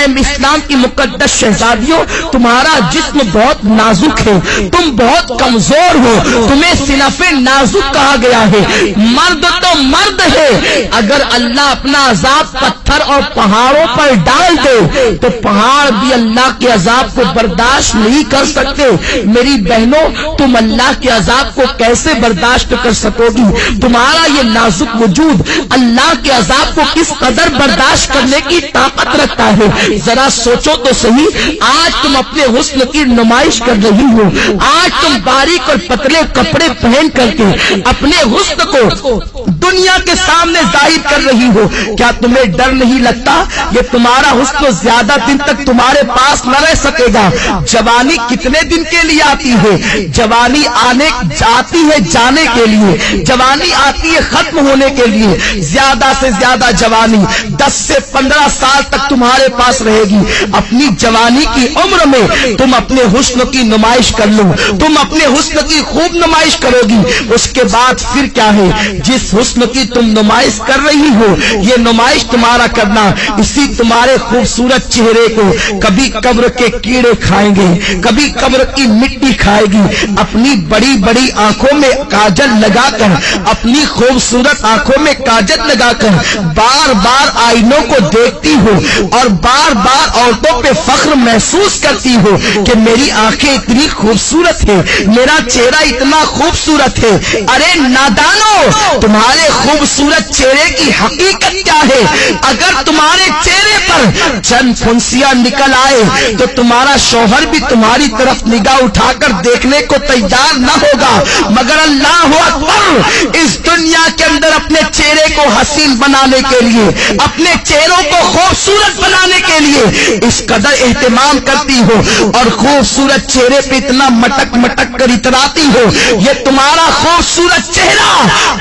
اے اسلام کی مقدس شہزادیوں، تمہارا جسم بہت نازک ہے، تم بہت کمزور ہو، تمہیں صنف نازک کہا گیا ہے۔ مرد تو مرد ہے، اگر اللہ اپنا عذاب پتھر اور پہاڑوں پر ڈال دے تو پہاڑ بھی اللہ کے عذاب کو برداشت نہیں کر سکتے۔ میری بہنوں، تم اللہ کے عذاب کو کیسے برداشت کر سکو گی؟ تمہارا یہ نازک وجود اللہ کے عذاب کو کس قدر برداشت کرنے کی طاقت رکھتا ہے؟ ذرا سوچو تو صحیح۔ آج تم اپنے حسن کی نمائش کر رہی ہو، آج تم باریک اور پتلے کپڑے پہن کر کے اپنے حسن کو دنیا کے سامنے ظاہر کر رہی ہو۔ کیا تمہیں ڈر نہیں لگتا یہ تمہارا حسن زیادہ دن تک تمہارے پاس نہ رہ سکے گا؟ جوانی کتنے دن کے لیے آتی ہے؟ جوانی آتی ہے جانے کے لیے، جوانی آتی ہے ختم ہونے کے لیے۔ زیادہ سے زیادہ جوانی 10 سے 15 سال تک تمہارے پاس رہے گی۔ اپنی جوانی کی عمر میں تم اپنے حسن کی نمائش کر لو، تم اپنے حسن کی خوب نمائش کرو گی۔ اس کے بعد پھر کیا ہے؟ جس حسن کی تم نمائش کر رہی ہو، یہ نمائش تمہارا کرنا اسی تمہارے خوبصورت چہرے کو کبھی قبر کے کیڑے کھائیں گے، کبھی قبر کی مٹی کھائے گی۔ اپنی بڑی بڑی آنکھوں میں کاجل لگا کر، اپنی خوبصورت آنکھوں میں کاجل لگا کر بار بار آئینوں کو دیکھتی ہو اور بار بار عورتوں پہ فخر محسوس کرتی ہو کہ میری آنکھیں اتنی خوبصورت ہے، میرا چہرہ اتنا خوبصورت ہے۔ ارے نادانو، تمہارے خوبصورت چہرے کی حقیقت کیا ہے؟ اگر تمہارے چہرے پر چند پھنسیاں نکل آئے تو تمہارا شوہر بھی تمہاری طرف نگاہ اٹھا کر دیکھنے کو تیار نہ ہوگا، مگر اللہ اکبر، اس دنیا کے اندر اپنے چہرے کو حسین بنانے کے لیے، اپنے چہروں کو خوبصورت بنانے کے لیے اس قدر اہتمام کرتی ہو اور خوبصورت چہرے پہ اتنا مٹک مٹک کر اتراتی ہو۔ یہ تمہارا خوبصورت چہرہ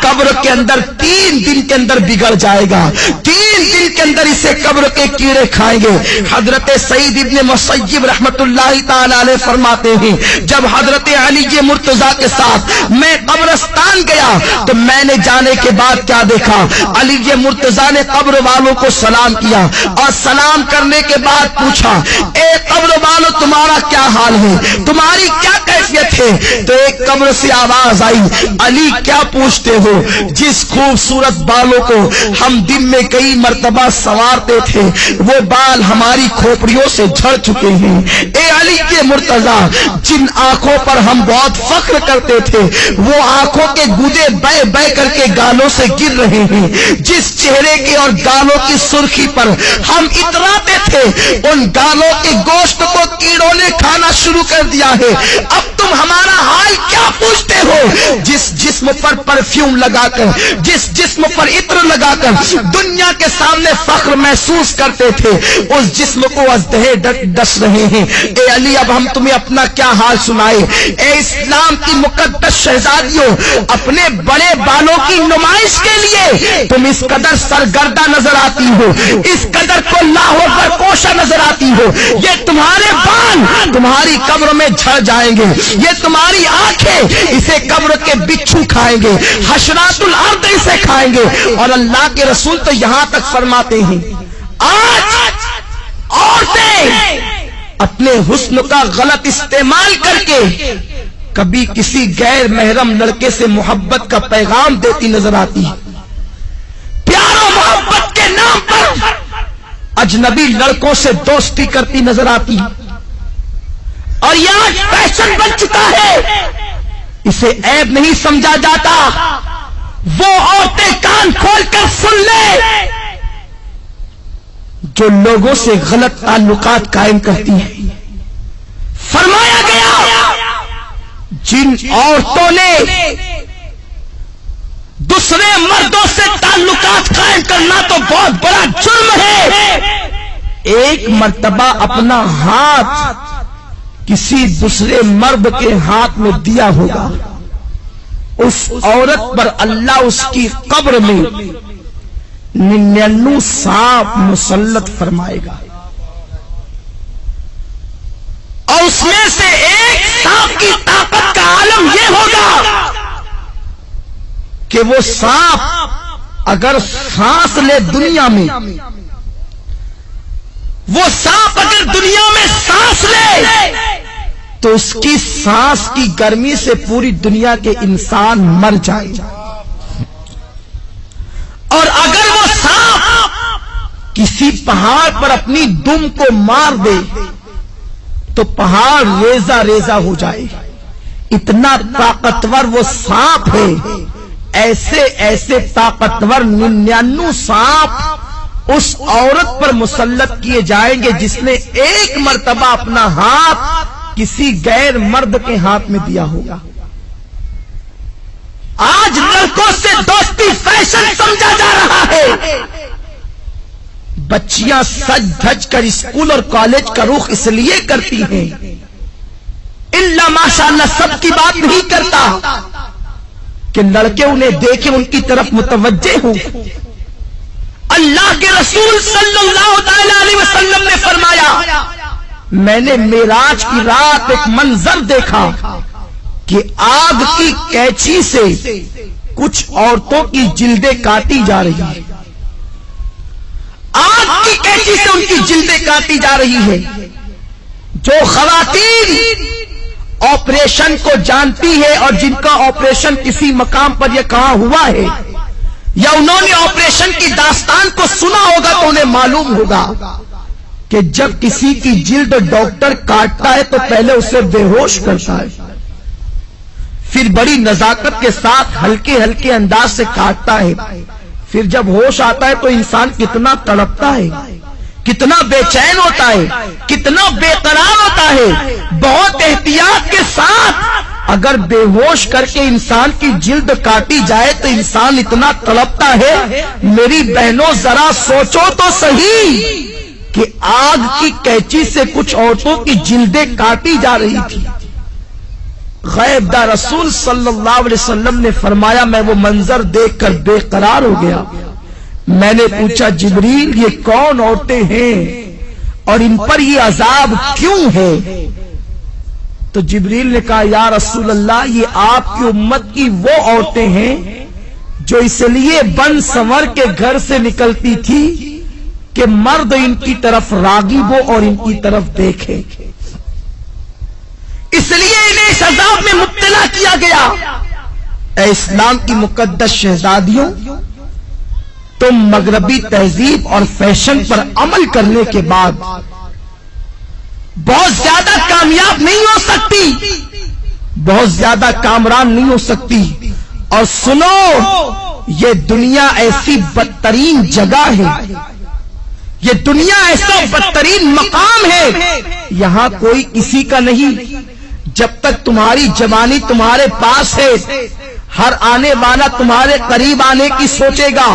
قبر کے اندر 3 دن کے اندر بگڑ جائے گا، 3 دن کے اندر اسے قبر کے کیڑے کھائیں گے۔ حضرت سعید ابن مسیب رحمت اللہ تعالی علیہ فرماتے ہیں، جب حضرت علی مرتضیٰ کے ساتھ میں قبرستان گیا تو میں نے جانے کے بعد کیا دیکھا؟ علی مرتضیٰ نے قبر والوں کو سلام کیا اور سلام کرنے کے بعد پوچھا، اے قبر والوں، تمہارا کیا حال ہے؟ تمہاری کیا کیفیت ہے؟ تو ایک قبر سے آواز آئی، علی کیا پوچھتے ہو؟ جس خوبصورت بالوں کو ہم دن میں کئی مرتبہ سنوارتے تھے وہ بال ہماری کھوپڑیوں سے جھڑ چکے ہیں۔ اے علی کے مرتضیٰ، جن آنکھوں پر ہم بہت فخر کرتے تھے وہ آنکھوں کے گودے بہ بہ کر کے گالوں سے گر رہے ہیں۔ جس چہرے کے اور گالوں کی سرخی پر ہم اتراتے تھے ان گالوں کے گوشت کو کیڑوں نے کھانا شروع کر دیا ہے۔ اب تم ہمارا حال کیا پوچھتے ہو؟ جس جسم پر پرفیوم لگا کر، جس جسم پر عطر لگا کر دنیا کے سامنے فخر محسوس کرتے تھے، اس جسم کو ازدہے ڈس رہے ہیں۔ اے علی، اب ہم تمہیں اپنا کیا حال سنائے؟ اے اسلام کی مقدس شہزادیوں، اپنے بڑے بالوں کی نمائش کے لیے تم اس قدر سرگردہ نظر آتی ہو، اس قدر کو لاہو پر کوشا نظر آتی ہو۔ یہ تمہارے بال تمہاری قبر میں جھڑ جائیں گے، یہ تمہاری آنکھیں اسے قبر کے بچھو کھائیں گے، حشرات الارض اسے کھائیں گے۔ اور اللہ کے رسول تو یہاں تک فرماتے ہیں، آج عورتیں اپنے حسن کا غلط استعمال کر کے کبھی کسی غیر محرم لڑکے سے محبت کا پیغام دیتی نظر آتی ہے، پیار و محبت کے نام پر اجنبی لڑکوں سے دوستی کرتی نظر آتی ہے، اور یہ آج فیشن بن چکا ہے، اسے عیب نہیں سمجھا جاتا۔ وہ عورتیں کان کھول کر سن لے جو لوگوں سے غلط تعلقات قائم کرتی ہیں۔ فرمایا گیا جن عورتوں نے دوسرے مردوں سے تعلقات قائم کرنا تو بہت بڑا جرم ہے، ایک مرتبہ اپنا ہاتھ کسی دوسرے مرد کے ہاتھ میں دیا ہوگا، اس عورت پر اللہ اس کی قبر میں 99 سانپ مسلط فرمائے گا، اور اس میں سے ایک سانپ کی طاقت کا عالم یہ ہوگا کہ وہ سانپ اگر سانس لے دنیا میں، وہ سانپ اگر دنیا میں سانس لے تو اس کی سانس کی گرمی سے پوری دنیا کے انسان مر جائے، اور اگر وہ سانپ کسی پہاڑ پر اپنی دم کو مار دے تو پہاڑ ریزہ ریزہ ہو جائے، اتنا طاقتور وہ سانپ ہے۔ ایسے ایسے طاقتور 99 سانپ اس عورت پر مسلط کیے جائیں گے جس نے ایک مرتبہ اپنا ہاتھ کسی غیر مرد کے ہاتھ میں دیا ہوگا۔ آج لڑکوں سے دوستی فیشن سمجھا جا رہا ہے، بچیاں سج دھج کر اسکول اور کالج کا رخ اس لیے کرتی ہیں، اللہ ماشاءاللہ سب کی بات نہیں کرتا کہ لڑکے انہیں دیکھیں ان کی طرف متوجہ ہوں۔ اللہ کے رسول صلی اللہ علیہ وسلم نے فرمایا، میں نے معراج کی رات ایک منظر دیکھا کہ آگ کی کینچی سے کچھ عورتوں کی جلدیں کاٹی جا رہی ہیں، آگ کی کینچی سے ان کی جلدیں کاٹی جا رہی ہے۔ جو خواتین آپریشن کو جانتی ہے اور جن کا آپریشن کسی مقام پر یہ کہاں ہوا ہے یا انہوں نے آپریشن کی داستان کو سنا ہوگا تو انہیں معلوم ہوگا کہ جب کسی کی جلد ڈاکٹر کاٹتا ہے تو پہلے اسے بے ہوش کرتا ہے، پھر بڑی نزاکت کے ساتھ ہلکے ہلکے انداز سے کاٹتا ہے، پھر جب ہوش آتا ہے تو انسان کتنا تڑپتا ہے، کتنا بے چین ہوتا ہے، کتنا بے قرار ہوتا ہے۔ بہت احتیاط کے ساتھ اگر بے ہوش کر کے انسان کی جلد کاٹی جائے تو انسان اتنا تڑپتا ہے۔ میری بہنوں ذرا سوچو تو صحیح کہ آگ کی کینچی سے کچھ عورتوں کی جلدیں کاٹی جا رہی تھی۔ غیب دار رسول صلی اللہ علیہ وسلم نے فرمایا، میں وہ منظر دیکھ کر بے قرار ہو گیا۔ میں نے پوچھا، جبریل یہ کون عورتیں ہیں اور ان پر یہ عذاب کیوں ہے؟ تو جبریل نے کہا، یا رسول اللہ یہ آپ کی امت کی وہ عورتیں ہیں جو اس لیے بن سنور کے گھر سے نکلتی تھی کہ مرد ان کی طرف راغب ہو اور ان کی طرف دیکھے، اس لیے انہیں اس عذاب میں مبتلا کیا گیا۔ اے اسلام کی مقدس شہزادیوں، تم مغربی تہذیب اور فیشن پر عمل کرنے کے بعد بہت زیادہ کامیاب نہیں ہو سکتی، بہت زیادہ کامران نہیں ہو سکتی۔ اور سنو، یہ دنیا ایسی بدترین جگہ ہے، یہ دنیا ایسا بدترین مقام ہے، یہاں کوئی کسی کا نہیں۔ جب تک تمہاری جوانی تمہارے پاس ہے، ہر آنے والا تمہارے قریب آنے کی سوچے گا،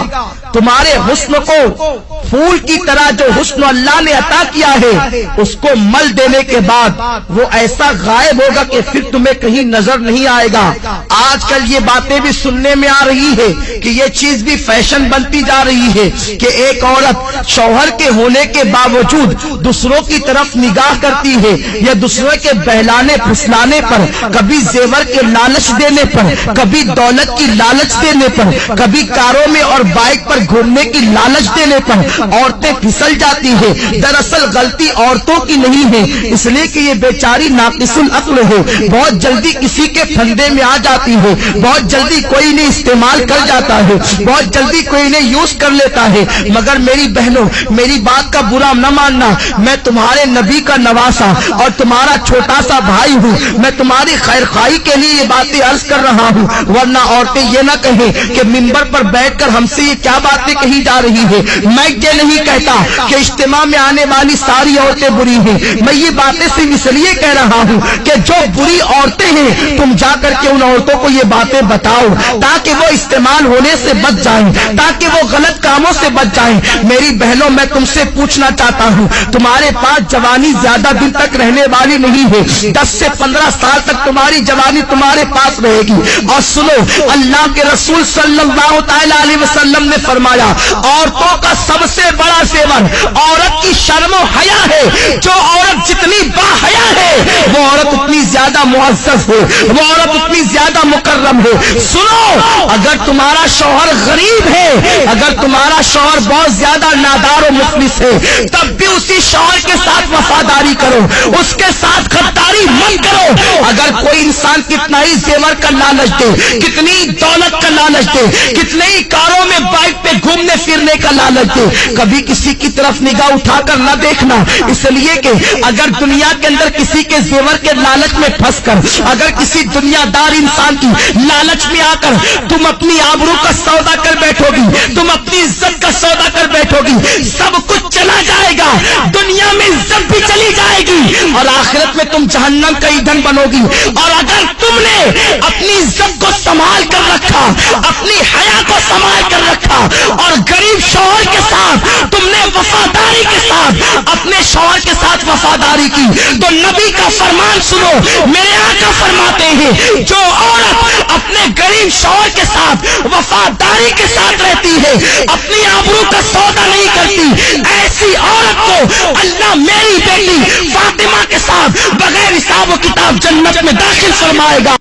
تمہارے حسن کو پھول کی طرح جو حسن اللہ نے عطا کیا ہے اس کو مل دینے کے بعد وہ ایسا غائب ہوگا کہ پھر تمہیں کہیں نظر نہیں آئے گا۔ آج کل یہ باتیں بھی سننے میں آ رہی ہے کہ یہ چیز بھی فیشن بنتی جا رہی ہے کہ ایک عورت شوہر کے ہونے کے باوجود دوسروں کی طرف نگاہ کرتی ہے، یا دوسروں کے بہلانے پھسلانے پر، کبھی زیور کے لالچ دینے پر، کبھی دولت کی لالچ دینے پر، کبھی کاروں میں اور بائک پر گھومنے کی لالچ دینے پر عورتیں پھسل جاتی ہیں۔ دراصل غلطی عورتوں کی نہیں ہے، اس لیے کہ یہ بیچاری ناقص العقل ہے، بہت جلدی کسی کے پھندے میں آ جاتی ہے، بہت جلدی کوئی نے استعمال کر جاتا ہے، بہت جلدی کوئی نے یوز کر لیتا ہے۔ مگر میری بہنوں، میری بات کا برا نہ ماننا، میں تمہارے نبی کا نواسا اور تمہارا چھوٹا سا بھائی ہوں، میں تمہاری خیر خواہی کے لیے یہ باتیں عرض کر رہا ہوں، ورنہ عورتیں یہ نہ کہیں کہ منبر پر بیٹھ کر ہم سے یہ کیا باتیں کہی جا رہی ہے۔ میں یہ نہیں کہتا کہ اجتماع میں آنے والی ساری عورتیں بری ہیں، میں یہ باتیں صرف اس لیے کہہ رہا ہوں کہ جو بری عورتیں ہیں تم جا کر کے ان عورتوں کو یہ باتیں بتاؤ تاکہ وہ استعمال ہونے سے بچ جائیں، تاکہ وہ غلط کاموں سے بچ جائیں۔ میری بہنوں، میں تم سے پوچھنا چاہتا ہوں، تمہارے پاس جوانی زیادہ دن تک رہنے والی نہیں ہے، 10 سے 15 سال تک تمہاری جوانی تمہارے پاس رہے گی۔ اور سنو، اللہ کے رسول صلی اللہ تعالی علیہ وسلم نے فرمایا فرمایا عورتوں کا سب سے بڑا زیور عورت کی شرم و حیا ہے. جو عورت جتنی باحیا ہے وہ عورت اتنی زیادہ معزز ہے, وہ عورت اتنی زیادہ مکرم ہے. سنو, اگر تمہارا شوہر غریب ہے, اگر تمہارا شوہر بہت زیادہ نادار و مفلس ہے, تب بھی اسی شوہر کے ساتھ وفاداری کرو, اس کے ساتھ غداری مت کرو. اگر کوئی انسان کتنا ہی زیور کا لالچ دے, کتنی دولت کا لالچ دے, کتنے ہی کاروں میں بائک پہ گھومنے پھرنے کا لالچ دے, کبھی کسی کی طرف نگاہ اٹھا کر نہ دیکھنا. اس لیے کہ اگر دنیا کے اندر کسی کے زیور کے لالچ میں پھنس کر, اگر کسی دنیا دار انسان کی لالچ میں آ کر تم اپنی آبرو کا سودا کر بیٹھو گی, تم اپنی عزت کا سودا کر بیٹھو گی, سب کچھ چلا جائے گا. دنیا میں عزت بھی چلی جائے گی اور آخرت میں تم جہنم کا ایندھن بنو گی. اور اگر تم نے اپنی عزت کو سنبھال کر رکھا, اپنی حیا کو سنبھال کر رکھا اور غریب شوہر کے ساتھ تم نے وفاداری کے ساتھ اپنے شوہر کے ساتھ وفاداری کی, تو نبی کا فرمان سنو. میرے آقا فرماتے ہیں جو عورت اپنے غریب شوہر کے ساتھ وفاداری کے ساتھ رہتی ہے, اپنی آبرو کا سودا نہیں کرتی, ایسی عورت کو اللہ میری بیٹی فاطمہ کے ساتھ بغیر حساب و کتاب جنت میں داخل فرمائے گا.